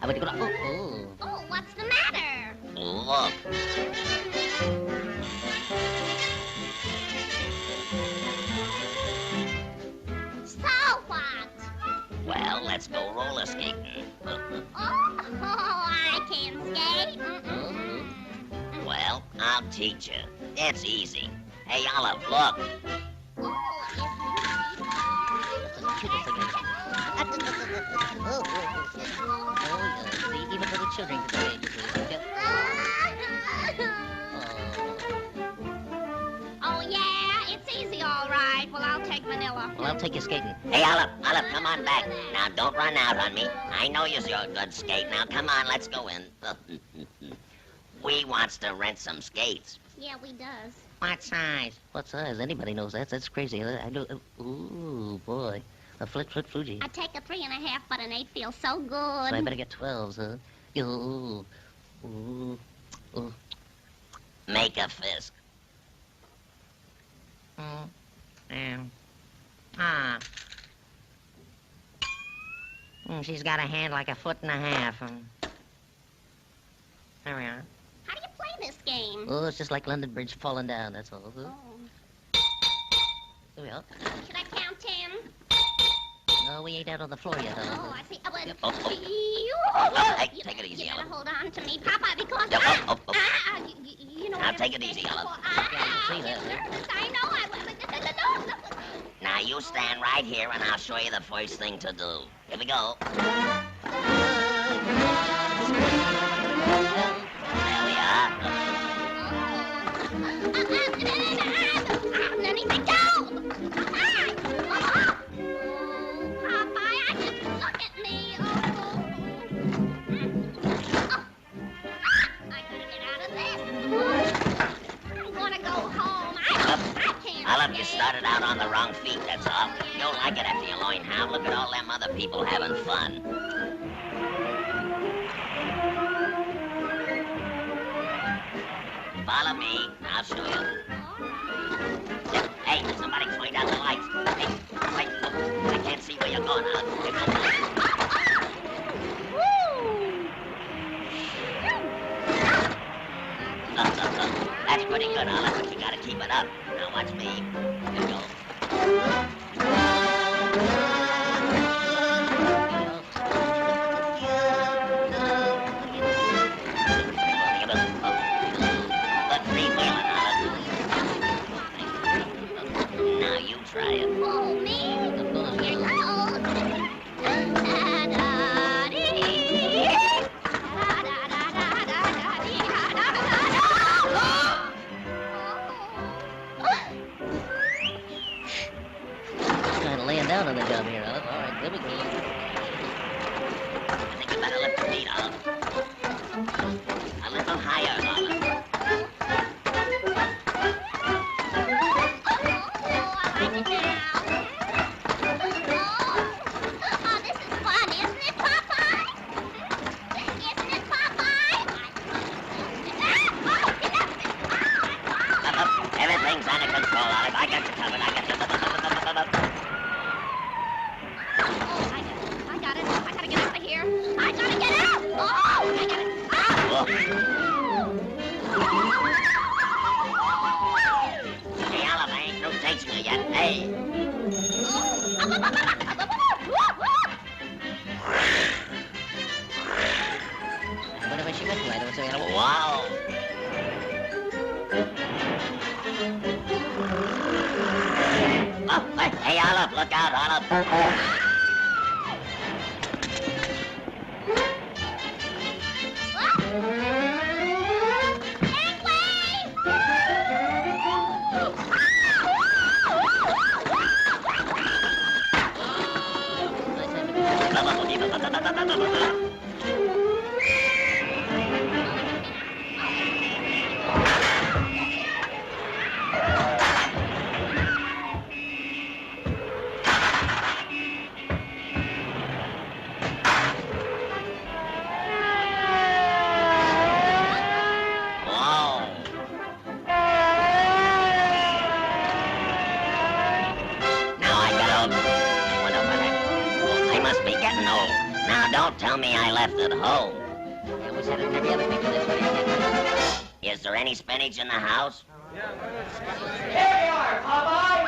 Oh, what's the matter? Look. So what? Well, let's go roller skating. Oh, I can skate. Well, I'll teach you. It's easy. Hey, Olive, look. Even little children can skate. Oh, yeah, it's easy, all right. Well, I'll take vanilla. Well, I'll take you skating. Hey, Olive, come on back. Now, don't run out on me. I know you're a good skate. Now, come on, let's go in. We wants to rent some skates. Yeah, we does. What size? What size? Anybody knows that. That's crazy. I do. Ooh, boy. A flit Fuji. I take a 3.5, but an 8 feels so good. So I better get 12s, huh? Ooh. Ooh. Ooh. Make a fist. She's got a hand like a 1.5 feet. There we are. How do you play this game? Oh, it's just like London Bridge falling down, that's all. Oh. Here we are. Should I count 10? No, we ain't out on the floor yet, huh? Oh, I see. Yep. Hey, take it easy, You gotta Olive. hold on to me, Popeye, because Yep. you know. Now, take it easy, Olive. See that, huh? Nervous, I know. Now, you stand right here, and I'll show you the first thing to do. Here we go. There we are. Let me go! Popeye! Popeye, I just look at me. I gotta get out of this. I'm gonna go home. I can't. Olive, you started out on the wrong feet, that's all. You'll like it after you learn how. Look at all them other people having fun. Follow me. I'll show you. Hey, somebody point out the lights. Hey, wait, look. I can't see where you're going, Olive. Here goes. That's pretty good, Olive, but you gotta keep it up. Now watch me. Here we go. Good free-wheeling, Olive. Now you try it. Oh, me? Here goes. Kind of laying down on the job here, Olive. All right, there we go. I think you better lift your feet, Olive. A little higher, Olive. I like it now. Oh, this is fun, isn't it, Popeye? Isn't it, Popeye? Everything's under control, Olive. I got you covered. I got you. I got it. I gotta get out of here. I gotta get out. Oh, I gotta. Hey, Olive, I ain't through teaching you yet. Hey. What have she been doing? So, Wow. Oh, hey, Olive, look out, Olive. Now Now, don't tell me I left it home. Yeah, we said it in every other picture this way. Is there any spinach in the house? Here they are, Popeye!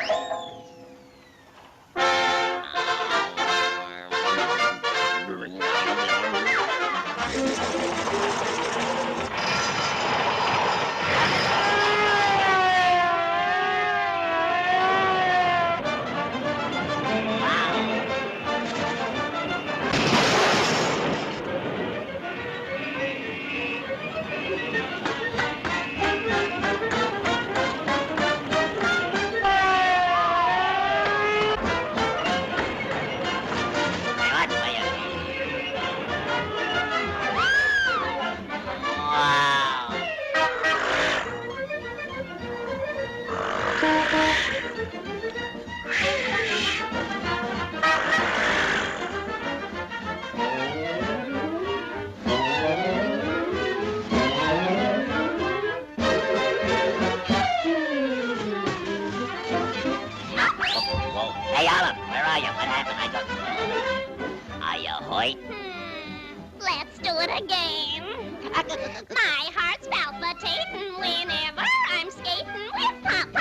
Hey, Olive, where are you? What happened? I got... Are you hurt? Let's do it again. My heart's palpitating whenever I'm skating with Popeye.